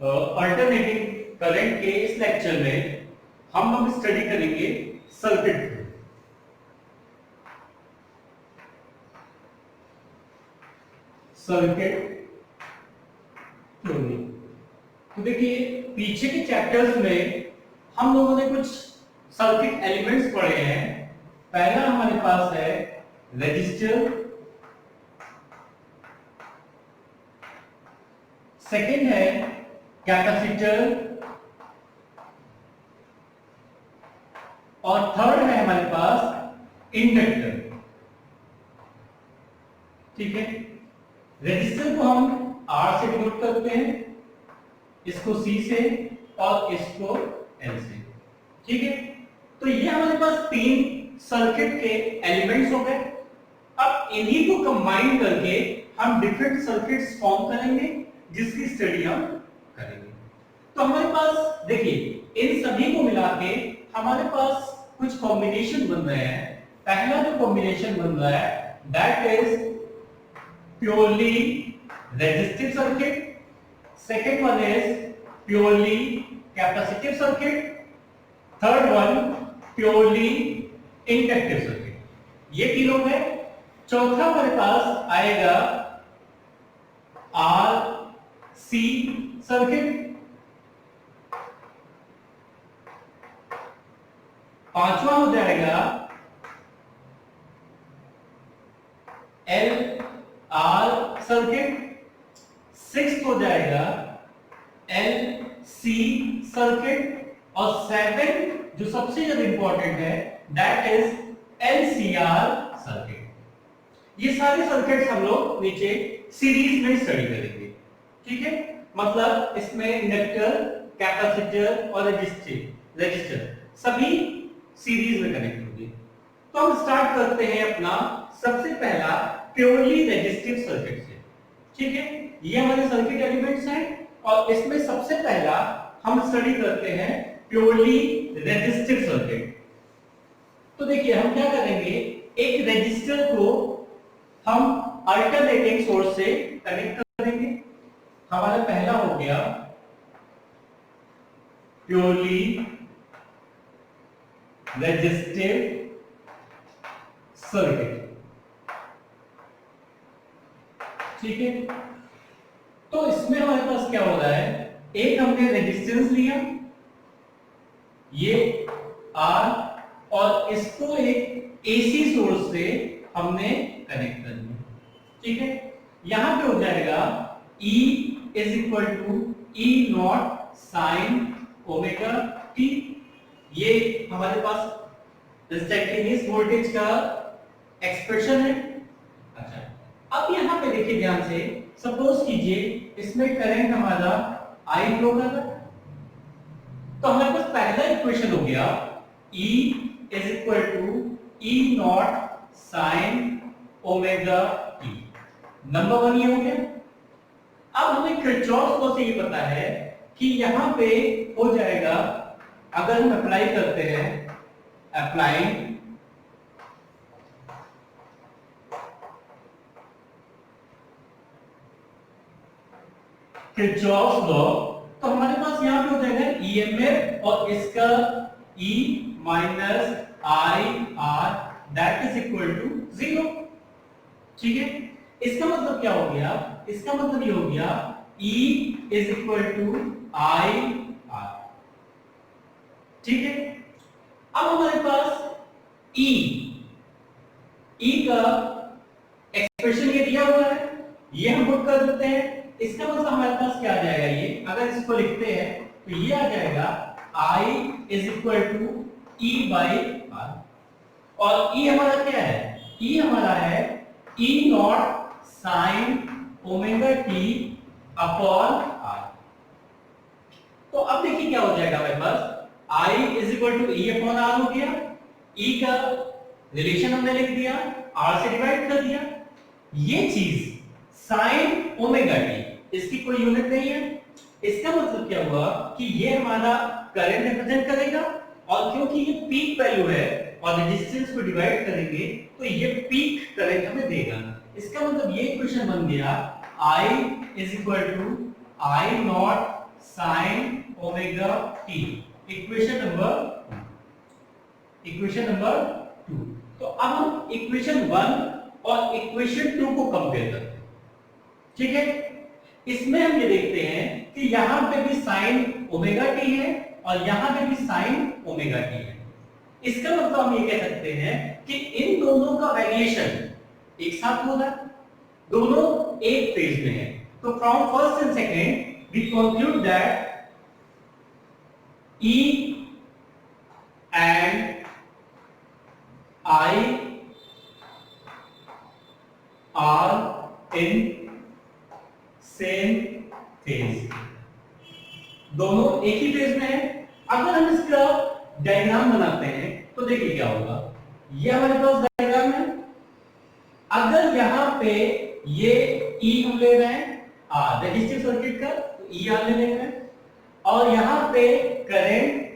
Alternating current के इस lecture में हम स्टडी करेंगे सर्किट। थ्योरी। तो देखिए पीछे के चैप्टर्स में हम लोगों ने कुछ सर्किट एलिमेंट्स पढ़े हैं। पहला हमारे पास है रजिस्टर, सेकंड है कैपेसिटर और थर्ड है हमारे पास इंडक्टर। ठीक है, रजिस्टर को हम R से डिनोट करते हैं, इसको C से और इसको L से। ठीक है, तो ये हमारे पास तीन सर्किट के एलिमेंट्स हो गए। अब इन्हीं को कंबाइन करके हम डिफरेंट सर्किट्स फॉर्म करेंगे जिसकी स्टडी हम करेंगे। तो हमारे पास देखिए इन सभी को मिला के हमारे पास कुछ कॉम्बिनेशन बन रहे हैं। पहला जो कॉम्बिनेशन बन रहा है that is purely resistive circuit, second one is purely capacitive circuit, third one purely inductive circuit. ये तीनों है। चौथा हमारे पास आएगा RC सर्किट, पांचवा हो जाएगा LR सर्किट, सिक्स्थ हो जाएगा LC सर्किट और सेवन जो सबसे ज्यादा इंपॉर्टेंट है दैट इज LCR सर्किट। ये सारे सर्किट्स हम लोग नीचे सीरीज में स्टडी करेंगे। ठीक है, मतलब इसमें इंडक्टर, कैपेसिटर और रजिस्टर सभी सीरीज में कनेक्ट होंगे। तो हम स्टार्ट करते हैं अपना सबसे पहला प्योरली रेजिस्टिव सर्किट से। ठीक है, ये हमारे सर्किट एलिमेंट्स हैं और इसमें सबसे पहला हम स्टडी करते हैं प्योरली रेजिस्टिव सर्किट। तो देखिए हम क्या करेंगे, एक रेजिस्टर को हम अल्टरनेटिंग सोर्स से कनेक्ट कर देंगे। हमारा पहला हो गया प्योरली रेजिस्टिव सर्किट। ठीक है, तो इसमें हमारे पास क्या हो रहा है, एक हमने रेजिस्टेंस लिया ये R और इसको एक AC सोर्स से हमने कनेक्ट कर दिया। ठीक है, यहां पे हो जाएगा E is equal to E nought sine omega t। ये हमारे पास इंस्टेंटेनियस वोल्टेज का एक्सप्रेशन है। अच्छा, अब यहां पे देखिए ध्यान से, सपोज कीजिए इसमें करंट हमारा I फ्लो कर रहा है, तो हमारे पास पहला इक्वेशन हो गया E is equal to E nought sine omega t। Number one ये हो गया। अब हमें किरचॉफ लॉ से ये पता है कि यहां पे हो जाएगा, अगर हम अप्लाई करते हैं अप्लाइंग किरचॉफ लॉ, तो हमारे पास यहां पे हो जाएगा ईएमएफ और इसका E minus IR that is equal to 0। ठीक है, इसका मतलब क्या हो गया, इसका मतलब ये हो गया E is equal to IR। ठीक है, अब हमारे पास E का एक्सप्रेशन ये दिया हुआ है, ये हम पुट कर देते हैं। इसका मतलब हमारे पास क्या आ जाएगा, ये अगर इसको लिखते हैं तो ये आ जाएगा I is equal to E by R और E हमारा क्या है, E हमारा है E nought sine omega t upon R। तो अब देखिए क्या हो जाएगा हमारे पास I is equal to E upon R हो गया। E का रिलेशन हमने लिख दिया, R से डिवाइड कर दिया। ये चीज साइन ओमेगा t, इसकी कोई यूनिट नहीं है। इसका मतलब क्या हुआ कि ये हमारा करंट रिप्रेजेंट करेगा और क्योंकि ये पीक वैल्यू है और रेजिस्टेंस को डिवाइड करेंगे तो ये पीक करंट हमें देगा। इसका मतलब ये इक्वेशन बन गया I is equal to I nought sine omega t, equation number 2। तो अब हम इक्वेशन 1 और इक्वेशन 2 को कंपेयर करते हैं, ठीक है। इसमें हम ये देखते हैं कि यहां पे भी साइन ओमेगा टी है और यहां पे भी साइन ओमेगा टी है। इसका मतलब हम ये कह सकते हैं कि इन दोनों का वेरिएशन एक साथ हो रहा है, दोनों एक फेज में है। तो from first and second we conclude that E and I are in same phase, दोनों एक ही फेज में है। अगर हम इसका डायग्राम बनाते हैं तो देखिए क्या होगा। ये हमारे पास डायग्राम है। अगर यहां पे ये E हम ले रहे हैं रेजिस्टिव सर्किट का, तो E R ले रहे हैं, और यहां पे करंट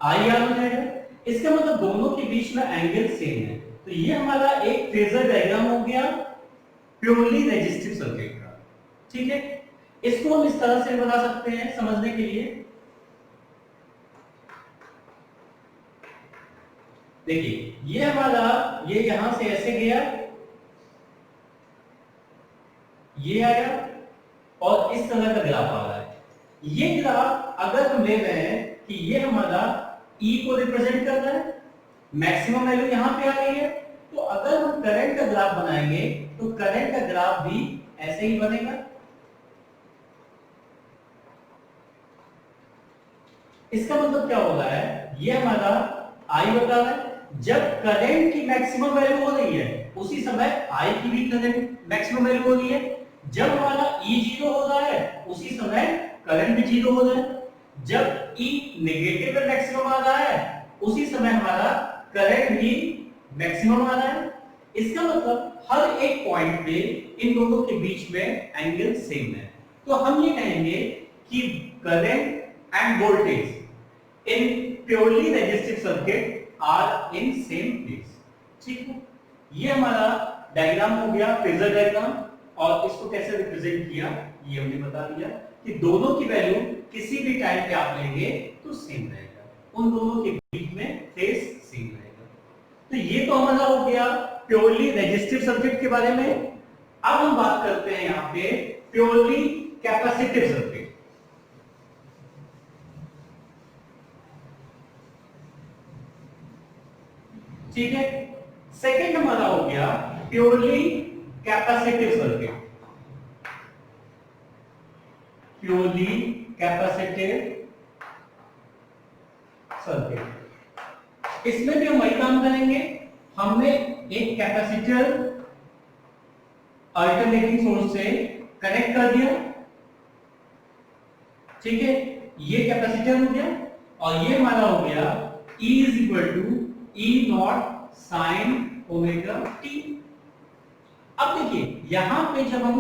I R ले रहे हैं। इसका मतलब दोनों के बीच में एंगल सेम है। तो ये हमारा एक फेजर डायग्राम हो गया प्योरली रेजिस्टिव सर्किट का, ठीक है। इसको हम इस तरह से बना सकते हैं समझने के लिए। देखिए ये हमारा, ये यहां से ऐसे गया, ये आया और इस तरह का ग्राफ आ रहा है। ये ग्राफ अगर हम ले रहे हैं कि ये हमारा E को रिप्रेजेंट कर रहा है, मैक्सिमम वैल्यू यहां पे आ गई है, तो अगर हम करंट का ग्राफ बनाएंगे तो करंट का ग्राफ भी ऐसे ही बनेगा। इसका मतलब क्या होगा है, ये हमारा I बता रहा है जब करंट की मैक्सिमम वैल्यू हो रही है उसी समय I की भी करंट मैक्सिमम वैल्यू हो रही है। जब हमारा E 0 हो रहा है उसी समय करंट भी 0 हो रहा है। जब E नेगेटिव में मैक्सिमम आ रहा है उसी समय हमारा करंट भी मैक्सिमम आ रहा है। इसका मतलब हर एक पॉइंट पे इन दोनों के बीच में एंगल सेम है। तो हम ये कहेंगे कि current and voltage in purely resistive circuit are in same phase, ठीक है। ये हमारा डायग्राम हो गया, फेजर डायग्राम। और इसको कैसे रिप्रेजेंट किया ये हमने बता दिया कि दोनों की वैल्यू किसी भी टाइम पे आप लेंगे तो सेम रहेगा, उन दोनों के बीच में फेज सेम रहेगा। तो ये तो हमारा हो गया प्योरली रेजिस्टिव सर्किट के बारे में। अब हम बात करते हैं यहां पे प्योरली कैपेसिटिव सर्किट। ठीक है, सेकंड हमारा हो गया purely capacitive circuit. Purely capacitive circuit, इसमें भी हम वही काम करेंगे। हमने एक कैपेसिटर अल्टरनेटिंग सोर्स से कनेक्ट कर दिया, ठीक है। ये कैपेसिटर हो गया और ये हमारा हो गया E is equal to E nought sine omega t. अब देखिए यहां पे जब हम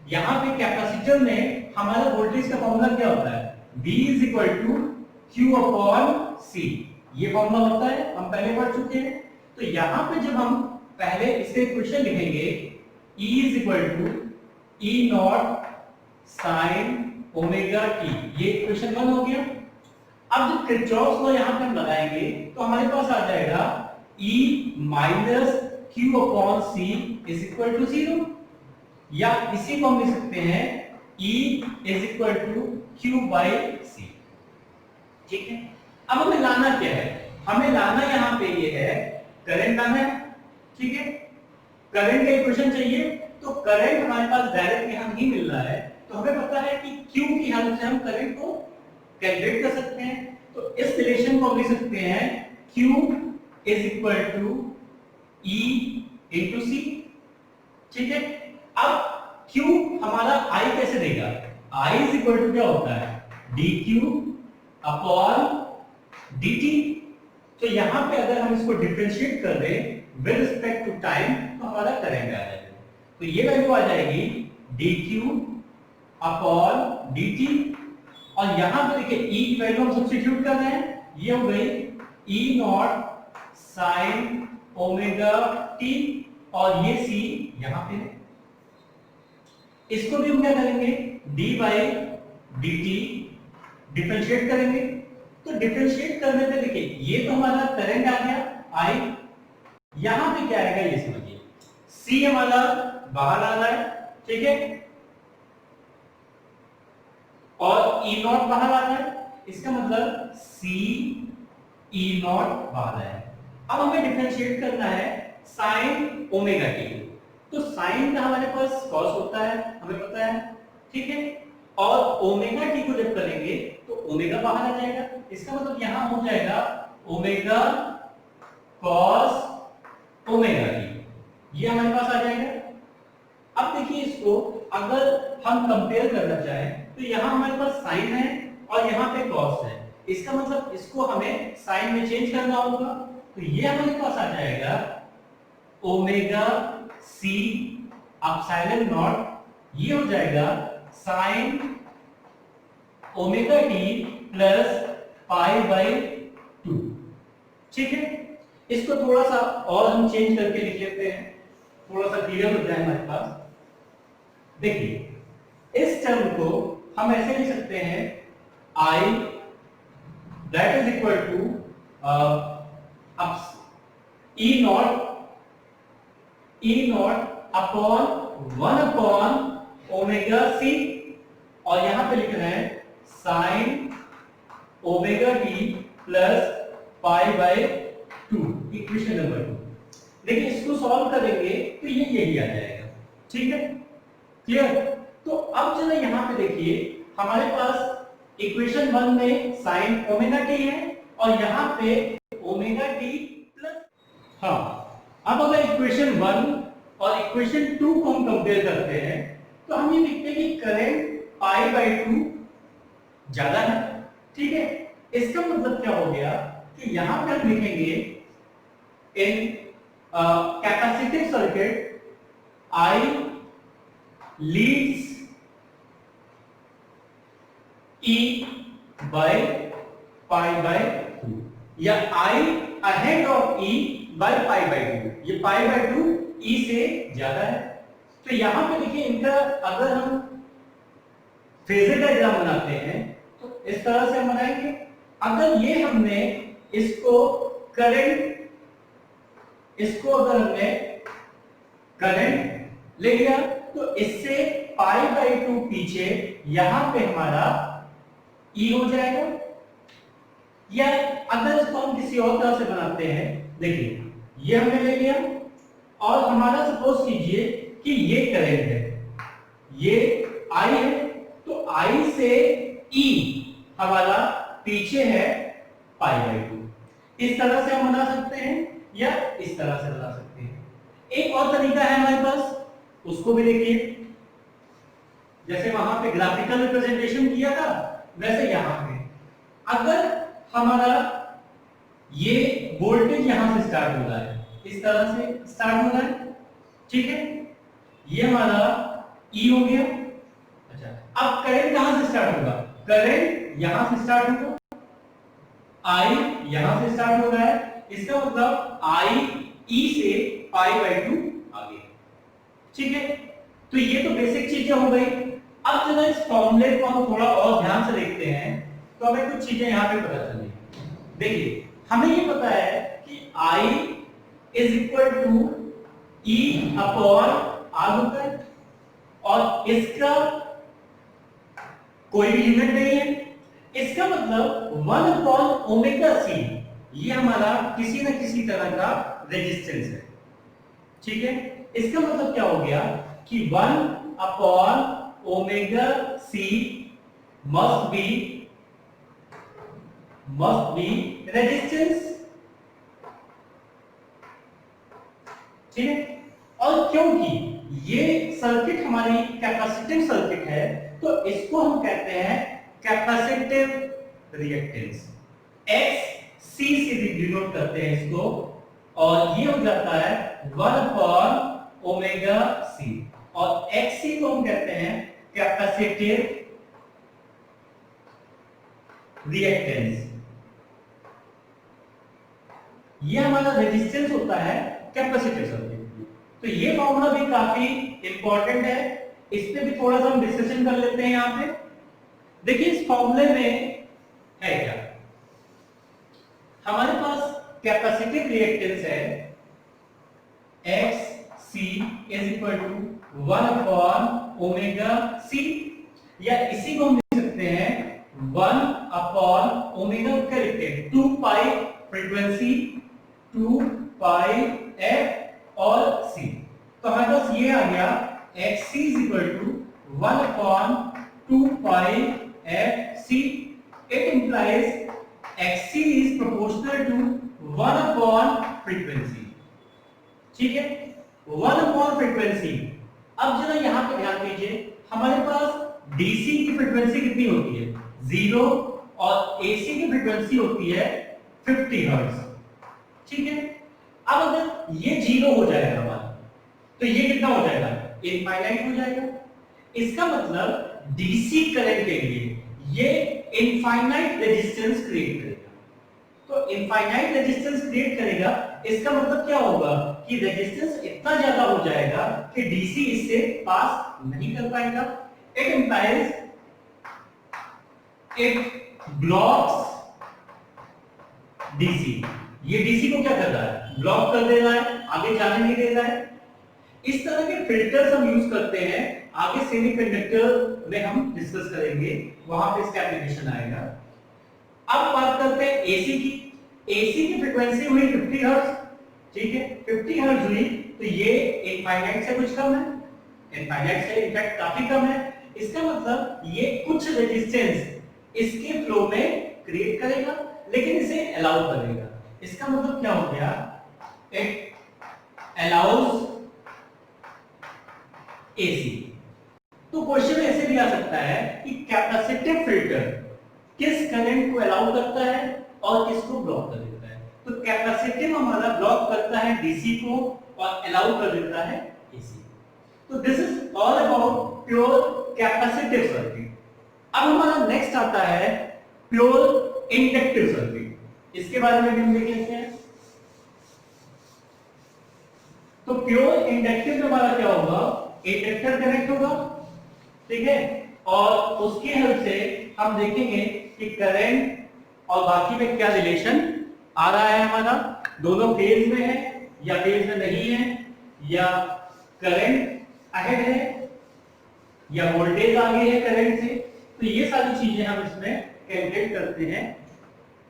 यहां पे कैपेसिटर में हमारा वोल्टेज का फॉर्मूला क्या होता है, V is equal to Q upon C। ये फॉर्मूला होता है, हम पहले पढ़ चुके हैं। तो यहां पे जब हम पहले इसके इक्वेशन लिखेंगे E is equal to E nought sine omega t, ये इक्वेशन 1 हो गया। अब जब किरचॉफ्स लॉ यहां पे हम लगाएंगे तो हमारे पास आ जाएगा E minus Q upon C is equal to 0, या इसी को हम लिख सकते हैं E is equal to Q by C, ठीक है। अब हमें लाना क्या है, हमें लाना यहां पे ये है करंट लाना है, ठीक है। करंट का इक्वेशन चाहिए, तो करंट हमारे पास डायरेक्ट यहां नहीं मिल रहा है, तो हमें पता है कि Q की हेल्प से हम करंट को कैलकुलेट कर सकते हैं। तो इस रिलेशन को हम लिख सकते हैं Q is equal to E into C, ठीक है। अब Q हमारा I कैसे देगा, I इज इक्वल टू क्या होता है dQ अपॉन dt। तो यहां पे अगर हम इसको डिफरेंशिएट कर दें विद रिस्पेक्ट टू टाइम तो हमारा करंट आ जाएगा। तो ये वैल्यू आ जाएगी dQ अपॉन dt, और यहां पे देखिए E की वैल्यू हम सब्स्टिट्यूट कर रहे हैं, ये हो गई E nought sine omega t, और ये C यहां पे है। इसको भी हम क्या करेंगे D by D T differentiate करेंगे। तो डिफरेंशिएट करने पे देखिए ये तो हमारा करंट आ गया आई, यहां पे क्या आएगा ये समझिए, सी हमारा बाहर आ रहा है, ठीक है, और ई नॉट बाहर आ रहा है, इसका मतलब सी ई नॉट बाहर है। अब हमें डिफरेंशिएट करना है साइन ओमेगा टी। तो साइन का हमारे पास कॉस होता है, हमें पता है, ठीक है, और ओमेगा टी को जब करेंगे तो ओमेगा बाहर आ जाएगा, इसका मतलब यहां हो जाएगा ओमेगा कॉस ओमेगा टी, ये हमारे पास आ जाएगा। अब देखिए इसको अगर हम कंपेयर करना चाहें तो यहां हमारे पास साइन है और यहां पे कॉस है, इसका मतलब इसको हमें साइन में चेंज करना होगा। तो ये हमारे पास आ जाएगा ओमेगा सी एप्सिलॉन नॉट, ये हो जाएगा sign omega T plus pi by 2, ठीक है। इसको थोड़ा सा और हम चेंज करके लिख लेते हैं, थोड़ा सा क्लियर हो जाए हमारे पास। देखिए इस टर्म को हम ऐसे लिख सकते हैं I that is equal to E naught upon 1 upon omega C, और यहां पे लिख रहे हैं sine omega T plus pi by 2, equation number 2। देखिए इसको सॉल्व करेंगे तो ये यही आ जाएगा, ठीक है, क्लियर। तो अब जरा यहां पे देखिए हमारे पास इक्वेशन 1 में साइन ओमेगा टी है और यहां पे ओमेगा टी प्लस, हाँ, अब अगर इक्वेशन 1 और इक्वेशन 2 को हम कंपेयर करते हैं तो हम ये लिखते हैं कि करंट पाई बाई 2 ज्यादा है, ठीक है। इसका मतलब क्या हो गया कि यहां पे हम लिखेंगे in capacitive circuit I leads E by pi by 2 या I ahead of E by pi by 2, ये pi by 2 E से ज्यादा है। तो यहां पे देखिए इनका अगर हम फेजर डायग्राम बनाते हैं तो इस तरह से हम बनाएंगे। अगर ये हमने इसको करंट, इसको अगर हमने करंट ले लिया तो इससे पाई बाई 2 पीछे यहां पे हमारा E हो जाएगा। या अगर इसको हम किसी और तरह से बनाते हैं, देखिए ये हमने ले लिया और हमारा सपोज कीजिए कि ये करंट है, ये I है, तो I से E हमारा पीछे है पाई बाई 2। इस तरह से हम बना सकते हैं या इस तरह से बना सकते हैं। एक और तरीका है हमारे पास, उसको भी देखिए, जैसे वहां पे ग्राफिकल रिप्रेजेंटेशन किया था वैसे यहां पे अगर हमारा ये वोल्टेज यहां से स्टार्ट हो रहा है, इस तरह से स्टार्ट हो रहा है, ठीक है, ये हमारा E हो गया। अच्छा, अब करंट कहां से स्टार्ट होगा, करंट यहां से स्टार्ट होगा, I यहां से स्टार्ट हो रहा है, इसका मतलब I E से पाई बाई 2 आगे, ठीक है। तो ये तो बेसिक चीजें हो गई। अब जरा इस फॉर्मूले को हम थोड़ा और ध्यान से देखते हैं तो हमें कुछ चीजें यहां पे पता चलेंगी। देखिए हमें ये पता है कि I is equal to E upon R होता है और इसका कोई भी यूनिट नहीं है, इसका मतलब 1 अपॉन ओमेगा सी, ये हमारा किसी न किसी तरह का रेजिस्टेंस है, ठीक है। इसका मतलब क्या हो गया कि 1 upon omega C must be resistance, ठीक है। और क्योंकि ये सर्किट हमारी कैपेसिटिव सर्किट है तो इसको हम कहते हैं कैपेसिटिव रिएक्टेंस, एक्स सी से डिनोट करते हैं इसको, और ये हो जाता है 1 अपॉन ओमेगा सी, और एक्स सी को हम कहते हैं कैपेसिटिव रिएक्टेंस। ये हमारा रेजिस्टेंस होता है कैपेसिटिव सर्किट। तो ये फॉर्मूला भी काफी इंपॉर्टेंट है, इस पे भी थोड़ा सा हम डिस्कशन कर लेते हैं यहाँ पे। देखिए इस फॉर्मूले में है क्या, हमारे पास कैपेसिटिव रिएक्टेंस है XC is equal to 1 upon omega C, या इसी को हम लिख सकते हैं 1 अपॉन ओमेगा, क्या लिखते हैं 2 पाई फ्रीक्वेंसी 2 पाई F और C। तो हमारे पास ये आ गया XC is equal to 1 upon 2 pi FC। It implies XC is proportional to 1 upon frequency, ठीक है 1 अपॉन फ्रीक्वेंसी। अब जरा यहां पे ध्यान दीजिए, हमारे पास डीसी की फ्रीक्वेंसी कितनी होती है 0 और एसी की फ्रीक्वेंसी होती है 50 हर्ट्ज, ठीक है। अब अगर ये 0 हो जाएगा हमारा, तो ये कितना हो जाएगा इनफाइनाइट हो जाएगा। इसका मतलब डीसी करंट के लिए ये इनफाइनाइट रेजिस्टेंस क्रिएट करेगा। तो इनफाइनाइट रेजिस्टेंस क्रिएट करेगा, इसका मतलब क्या होगा कि रेजिस्टेंस इतना ज्यादा हो जाएगा कि डीसी इससे पास नहीं कर पाएगा। It implies it blocks DC, ये डीसी को क्या कर रहा है ब्लॉक कर दे रहा है, आगे जाने नहीं दे रहा है। इस तरह के फिल्टर्स हम यूज करते हैं, आगे सेमीकंडक्टर में हम डिस्कस करेंगे, वहां पे इसका एप्लीकेशन आएगा। अब बात करते हैं एसी की। एसी की फ्रीक्वेंसी हुई 50 हर्ट्ज, ठीक है 50 हर्ट्ज हुई, तो ये इनफाइनाइट से कुछ कम है, इनफाइनाइट से इनफैक्ट काफी कम है। इसका मतलब ये कुछ रेजिस्टेंस इसके फ्लो में क्रिएट करेगा, लेकिन इसे अलाउ करेगा। इसका मतलब क्या हो गया, इट अलाउज एसी। तो क्वेश्चन ऐसे भी आ सकता है कि कैपेसिटिव फिल्टर किस करंट को अलाउ करता है और किसको ब्लॉक कर देता है। तो कैपेसिटिव हमारा ब्लॉक करता है डीसी को और अलाउ कर देता है एसी। तो this is all about pure capacitive circuit. अब हमारा नेक्स्ट आता है प्योर इंडक्टिव सर्किट। इसके बारे में भी हम देखेंगे। तो प्योर इंडक्टिव में हमारा क्या होगा, इंडक्टर कनेक्ट होगा, ठीक है, और उसकी हेल्प से हम देखेंगे कि करंट और बाकी में क्या रिलेशन आ रहा है हमारा, दोनों फेज में है या फेज में नहीं है, या करंट अहेड है या वोल्टेज आगे है करंट से। तो ये सारी चीजें हम इसमें कैलकुलेट करते हैं।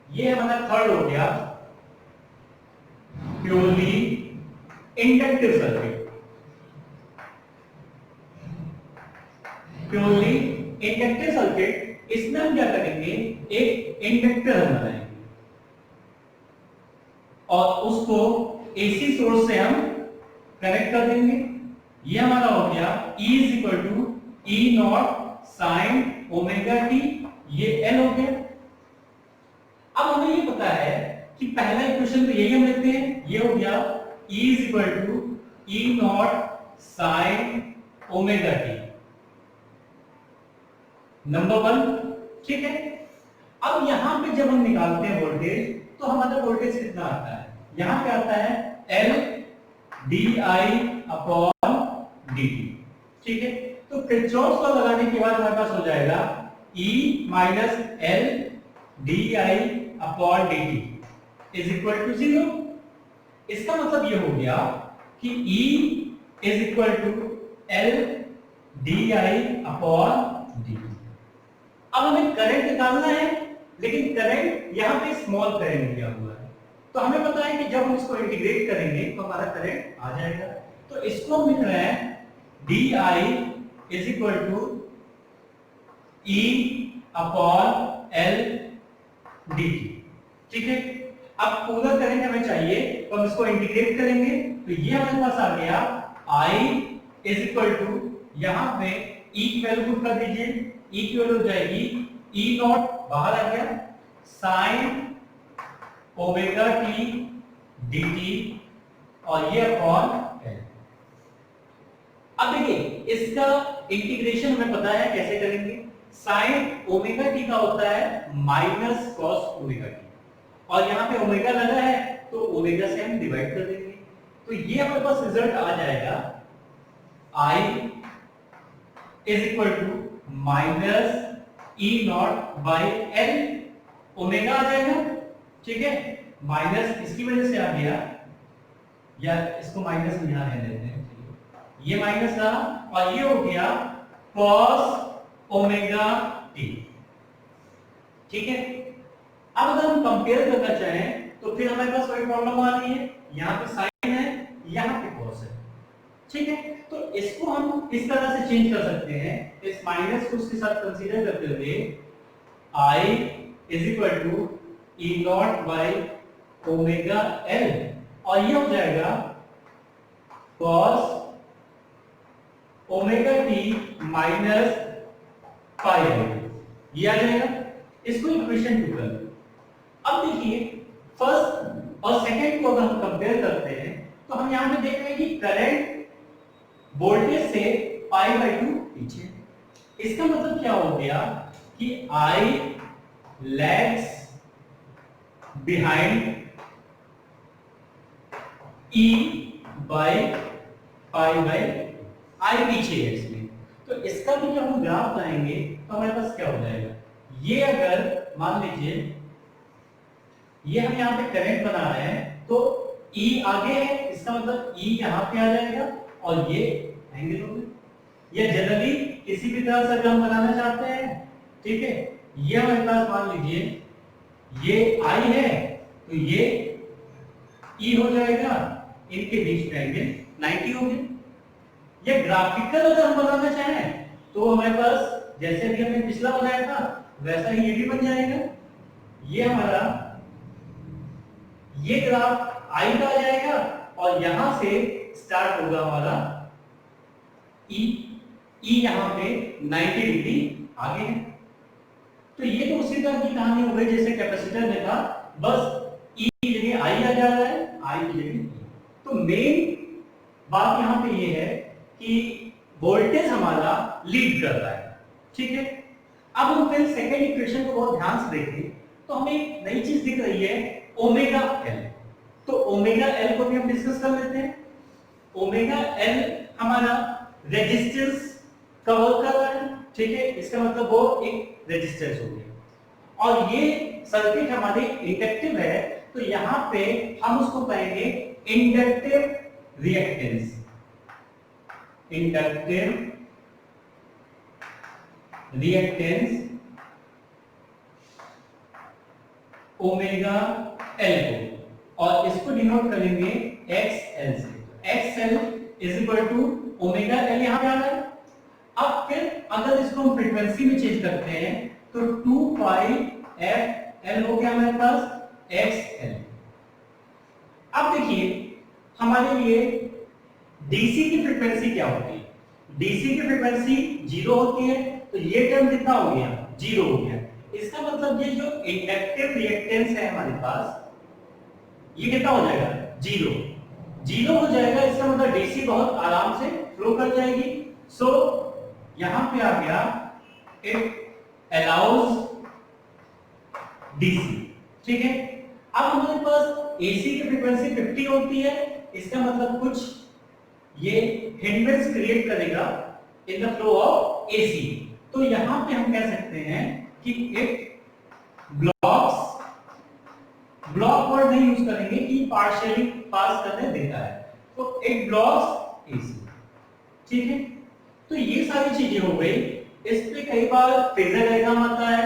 ये हमारा थर्ड हो गया purely inductive circuit. Purely inductive circuit, इसमें हम क्या करेंगे, एक इंडक्टर हम बनाएंगे और उसको एसी सोर्स से हम कनेक्ट कर देंगे। ये हमारा हो गया E is equal to E nought sine omega t, ये L हो गया। अब हमें ये पता है कि पहला इक्वेशन तो यही हम लेते हैं, ये हो गया E is equal to E nought sine omega t, number 1, ठीक है। अब यहां पे जब हम निकालते हैं वोल्टेज, तो हमारा वोल्टेज कितना आता है, यहां पे आता है L di अपॉन dt, ठीक है। तो किरचॉफ लॉ लगाने के बाद हमारे पास हो जाएगा E minus L di upon dt is equal to 0। इसका मतलब ये हो गया कि E is equal to L di upon dt। अब हमें करंट निकालना है, लेकिन करंट यहाँ पे स्मॉल करंट दिया हुआ है, तो हमें पता है कि जब हम इसको इंटीग्रेट करेंगे तो हमारा करंट आ जाएगा। तो इसको हम लिख रहे हैं di is equal to E upon L dt, ठीक है। अब पूरा करंट हमें चाहिए, तो हम इसको इंटीग्रेट करेंगे, तो ये हमारे पास आ गया I इज इक्वल टू, यहाँ पे E की वैल्यू पुट कर दीजिए, E की वैल्यू हो जाएगी E नॉट बाहर आ गया साइन ओमेगा टी dt और ये अपॉन L। अब देखिए इसका इंटीग्रेशन हमें पता है कैसे करेंगे। साइन ओमेगा टी का होता है माइनस कॉस ओमेगा टी, और यहाँ पे ओमेगा लगा है तो ओमेगा से हम डिवाइड कर देंगे, तो ये हमारे पास रिजल्ट आ जाएगा I is equal to minus E not by L, omega आ जाएगा, ठीक है। माइनस इसकी वजह से आ गया, या इसको माइनस में यहां रहने देते हैं, ये माइनस रहा और ये हो गया cos ओमेगा टी, ठीक है। अब अगर हम कंपेयर करना चाहें तो फिर हमारे पास वही प्रॉब्लम आ रही है, यहाँ पे साइन है, यहाँ पे cos है, ठीक है। तो इसको हम इस तरह से चेंज कर सकते हैं, इस माइनस को उसके साथ कंसीडर करते हुए i is equal to E not by omega L, और ये हो जाएगा cos omega t minus pi, ये आ जाएगा। इसको इक्वेशन 2 कर लो। अब देखिए फर्स्ट और सेकंड को अगर हम कंपेयर करते हैं तो हम यहां पे देख रहे हैं कि करंट वोल्टेज से पाई बाई 2 पीछे, इसका मतलब क्या हो गया कि I lags behind E by pi by I पीछे है इसमें। तो इसका भी जब हम ग्राफ बनाएंगे तो हमारे पास क्या हो जाएगा, ये अगर मान लीजिए ये हम यहाँ पे करंट बना रहे हैं तो E आगे है, इसका मतलब E यहाँ पे आ जाएगा और ये एंगल हो गया। या जनरली किसी भी तरह से अगर हम बनाना चाहते हैं, ठीक है, ये हमारे पास मान लीजिए ये I है तो ये E हो जाएगा, इनके बीच में एंगल 90 हो गया। ये ग्राफिकल अगर हम बनाना चाहें तो हमारे पास जैसे भी हमने पिछला बनाया था वैसा ही ये भी बन जाएगा। ये हमारा ये ग्राफ I का आ जाएगा और यहां से स्टार्ट होगा हमारा E यहां पे 90 डिग्री आगे है। तो ये तो उसी तरह की कहानी हो गई जैसे कैपेसिटर में था, बस E की जगह I आ जा रहा है, I की जगह E। तो मेन बात यहां पे ये है कि वोल्टेज हमारा लीड कर रहा है, ठीक है। अब हम फिर सेकंड इक्वेशन को बहुत ध्यान से देखें तो हमें एक नई चीज दिख रही है, ओमेगा एल। तो ओमेगा एल को भी हम डिस्कस कर लेते हैं। ओमेगा एल हमारा रेजिस्टेंस कवर कर रहा है, ठीक है, इसका मतलब वो एक रेजिस्टेंस हो गया। और ये सर्किट हमारी इंडक्टिव है तो यहां पे हम उसको कहेंगे inductive reactance, inductive reactance omega L को, और इसको डिनोट करेंगे XL से। XL is equal to omega L यहां पे आ रहा है। अब फिर अगर इसको हम फ्रीक्वेंसी में चेंज करते हैं तो 2 पाई एफ एल हो गया हमारे पास XL। अब देखिए हमारे लिए डीसी की फ्रीक्वेंसी क्या होती है, डीसी की फ्रीक्वेंसी 0 होती है, तो ये टर्म कितना हो गया, 0 हो गया। इसका मतलब ये जो इंडक्टिव रिएक्टेंस है हमारे पास ये कितना हो जाएगा, 0 हो जाएगा। इसका मतलब डीसी बहुत आराम से फ्लो कर जाएगी। सो यहां पे आ गया इट अलाउज डीसी, ठीक है। अब हमारे पास एसी की फ्रीक्वेंसी 50 होती है, इसका मतलब कुछ ये हिंड्रेंस क्रिएट करेगा in the flow of AC. तो यहां पे हम कह सकते हैं कि इट ब्लॉक्स, ब्लॉक वर्ड नहीं यूज करेंगे कि पार्शियली पास करने देता है, तो इट ब्लॉक्स एसी, ठीक है। तो ये सारी चीजें हो गई। इस पे कई बार फेजर डायग्राम आता है,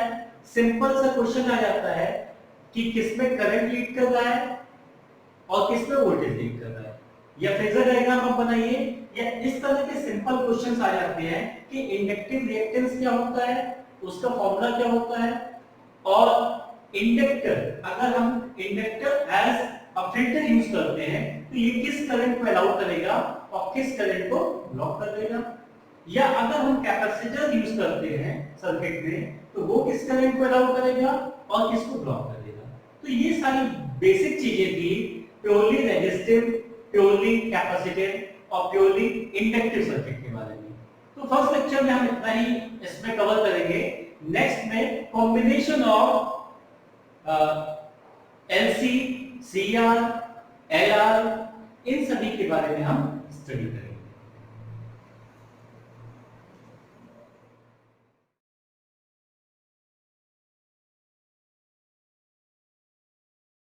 सिंपल सा क्वेश्चन आ जाता है कि किस में करंट लीड कर रहा है और किस में वोल्टेज लीड कर रहा है, या फेजर डायग्राम आप बनाइए, या इस तरह के सिंपल क्वेश्चंस आ जाते हैं कि इंडक्टिव रिएक्टेंस क्या होता है, उसका फॉर्मूला क्या होता है, और इंडक्टर, अगर हम inductor as a filter use करते हैं तो ये किस करंट को अलाउ करेगा और किस करंट को ब्लॉक कर देगा, या अगर हम कैपेसिटर यूज करते हैं सर्किट में तो वो किस करंट को अलाउ करेगा और किसको ब्लॉक कर देगा। तो ये सारी बेसिक चीजें थी प्योरली रेजिस्टिव, प्योरली कैपेसिटिव और प्योरली इंडक्टिव सर्किट के बारे में। तो फर्स्ट लेक्चर में हम इतना ही इसमें कवर करेंगे। नेक्स्ट में combination of LC, CR, LR, इन सभी के बारे में हम स्टडी करेंगे।